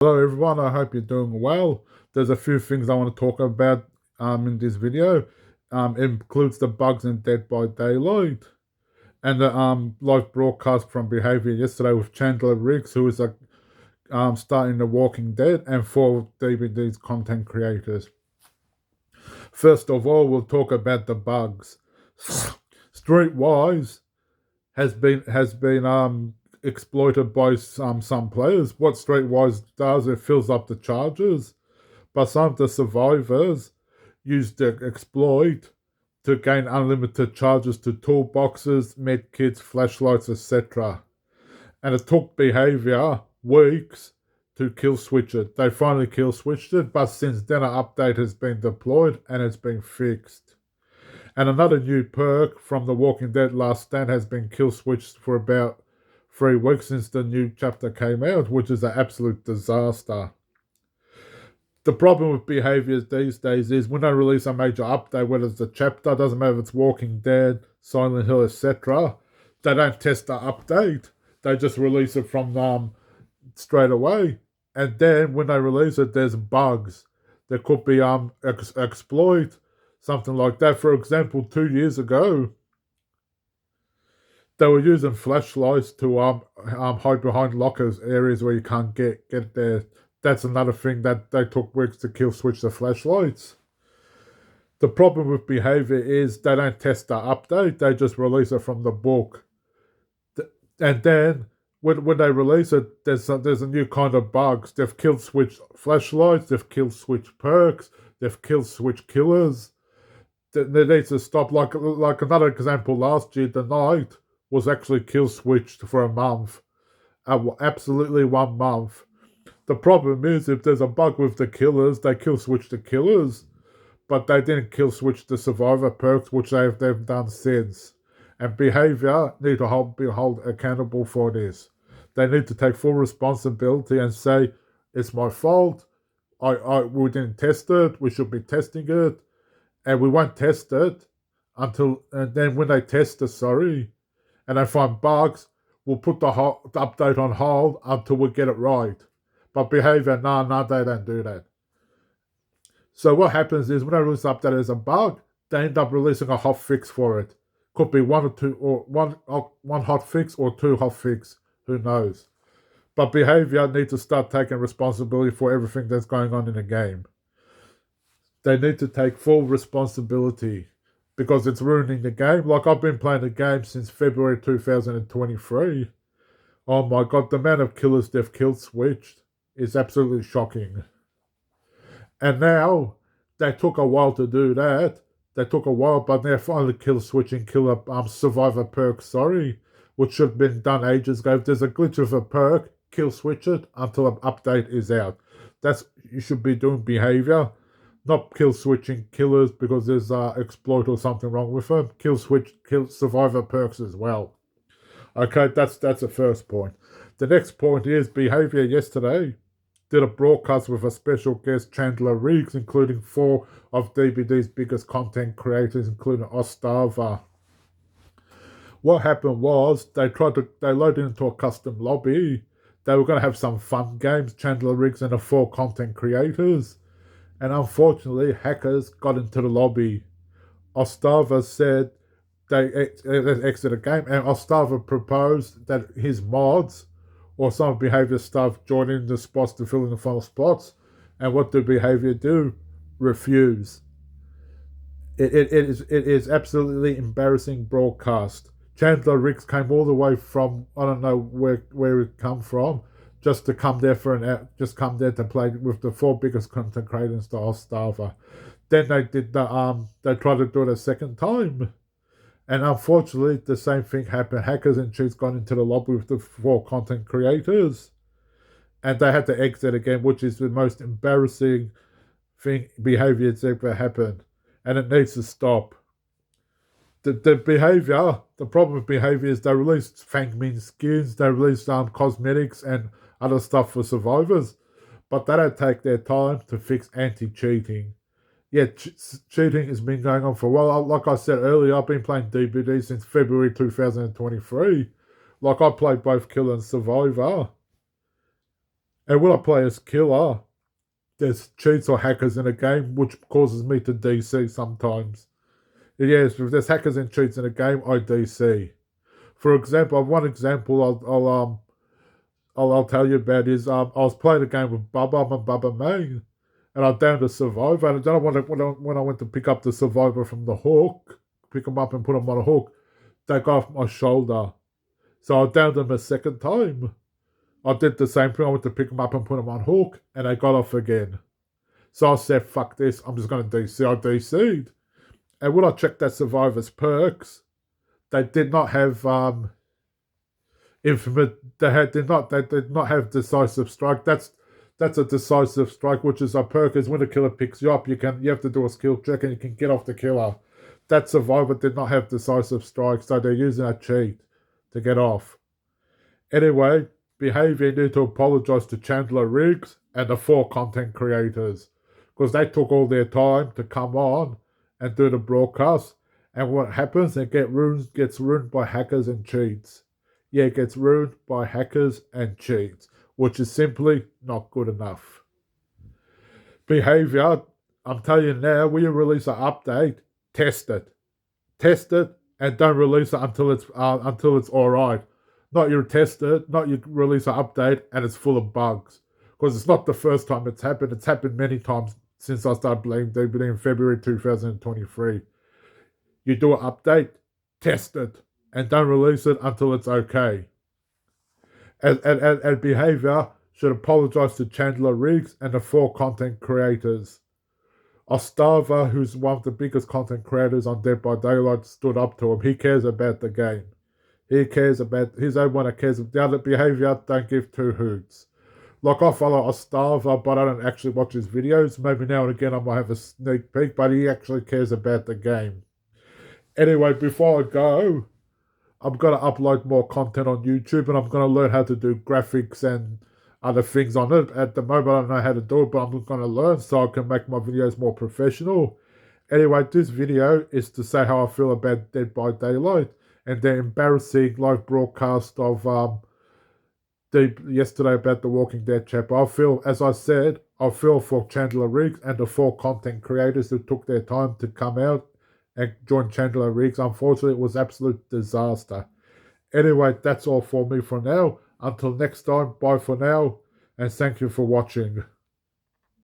Hello everyone, I hope you're doing well. There's a few things I want to talk about in this video. It includes the bugs in Dead by Daylight and the live broadcast from Behaviour yesterday with Chandler Riggs, who is starting The Walking Dead, and four DVD's content creators. First of all, we'll talk about the bugs. Streetwise has been exploited by some players. What Streetwise does, it fills up the charges, but some of the survivors use the exploit to gain unlimited charges to toolboxes, medkits, flashlights, etc. And it took Behaviour weeks to kill switch it. They finally kill switched it, but since then an update has been deployed and it's been fixed. And another new perk from The Walking Dead Last Stand has been kill switched for about 3 weeks since the new chapter came out, which is an absolute disaster. The problem with behaviors these days is when they release a major update, whether it's a chapter, doesn't matter if it's Walking Dead, Silent Hill, etc., they don't test the update. They just release it from straight away. And then when they release it, there's bugs. There could be exploit, something like that. For example, 2 years ago, they were using flashlights to hide behind lockers, areas where you can't get there. That's another thing that they took weeks to kill switch the flashlights. The problem with behavior is they don't test the update, they just release it from the book. And then when they release it, there's a new kind of bugs. They've killed switch flashlights, they've killed switch perks, they've killed switch killers. They need to stop. Like another example, last year, the Knight was actually kill switched for a month. Absolutely 1 month. The problem is if there's a bug with the killers, they kill switch the killers, but they didn't kill switch the survivor perks, which they've done since. And behavior need to be held accountable for this. They need to take full responsibility and say, it's my fault. We didn't test it. We should be testing it, and we won't test it until. And then when they test it, and they find bugs, we'll put the update on hold until we get it right. But behavior, no, they don't do that. So what happens is when they release an update as a bug, they end up releasing a hot fix for it. Could be one or two, or one hot fix or two hot fix. Who knows? But behavior need to start taking responsibility for everything that's going on in the game. They need to take full responsibility because it's ruining the game. Like I've been playing the game since February 2023. Oh my god, the amount of killers they've killed switched is absolutely shocking. And now they took a while to do that. They took a while, but they're finally kill switching killer survivor perk, which should have been done ages ago. If there's a glitch of a perk, kill switch it until an update is out. That's you should be doing behavior, not kill switching killers because there's exploit or something wrong with them. Kill survivor perks as well. Okay, that's the first point. The next point is behavior yesterday did a broadcast with a special guest, Chandler Riggs, including four of DBD's biggest content creators, including Ostava. What happened was they loaded into a custom lobby. They were going to have some fun games, Chandler Riggs and the four content creators. And unfortunately, hackers got into the lobby. Ostava said they exited the game, and Ostava proposed that his mods or some behavior staff join in the spots to fill in the final spots. And what do behavior do? Refuse. It is absolutely embarrassing broadcast. Chandler Riggs came all the way from I don't know where it come from just to come there just come there to play with the four biggest content creators to Ostava. Then they tried to do it a second time. And unfortunately, the same thing happened. Hackers and cheats got into the lobby with the four content creators, and they had to exit again, which is the most embarrassing behavior that's ever happened, and it needs to stop. The problem with behavior is they released Fang Min skins, they released cosmetics and other stuff for survivors, but they don't take their time to fix anti-cheating. Yeah, cheating has been going on for a while. Like I said earlier, I've been playing DBD since February 2023. Like I played both Killer and Survivor, And when I play as killer, there's cheats or hackers in a game, which causes me to DC sometimes. Yes, if there's hackers and cheats in a game, I DC. For example, one example I'll tell you about is I was playing a game with Bubba. I'm a Bubba main, and I downed a survivor. And then when I went to pick up the survivor from the hook, pick him up and put him on a hook, they got off my shoulder. So I downed him a second time. I did the same thing. I went to pick him up and put him on hook, and they got off again. So I said, "Fuck this! I'm just going to DC." I DC'd, and when I checked that survivor's perks, they did not have infamous. They did not have decisive strike. That's a decisive strike, which is a perk. Is when a killer picks you up, you have to do a skill check and you can get off the killer. That survivor did not have decisive strike, so they're using a cheat to get off. Anyway, Behaviour need to apologise to Chandler Riggs and the 4 content creators because they took all their time to come on and do the broadcast. And what happens? It gets ruined by hackers and cheats. Yeah, it gets ruined by hackers and cheats, which is simply not good enough. Behaviour, I'm telling you now, when you release an update, test it. Test it and don't release it until it's alright. Not you test it, not you release an update and it's full of bugs. Because it's not the first time it's happened. It's happened many times since I started playing DBD in February 2023. You do an update, test it, and don't release it until it's okay. And Behaviour should apologise to Chandler Riggs and the 4 content creators. Ostava, who's one of the biggest content creators on Dead by Daylight, stood up to him. He cares about the game. He cares about his own one that cares. The other Behaviour don't give 2 hoots. Like I follow Ostava, but I don't actually watch his videos. Maybe now and again I might have a sneak peek, but he actually cares about the game. Anyway, before I go, I'm going to upload more content on YouTube and I'm going to learn how to do graphics and other things on it. At the moment, I don't know how to do it, but I'm going to learn so I can make my videos more professional. Anyway, this video is to say how I feel about Dead by Daylight and the embarrassing live broadcast of yesterday about the Walking Dead chapter. I feel, as I said, I feel for Chandler Riggs and the 4 content creators who took their time to come out and join Chandler Riggs. Unfortunately, it was absolute disaster. Anyway, that's all for me for now. Until next time, bye for now, and thank you for watching.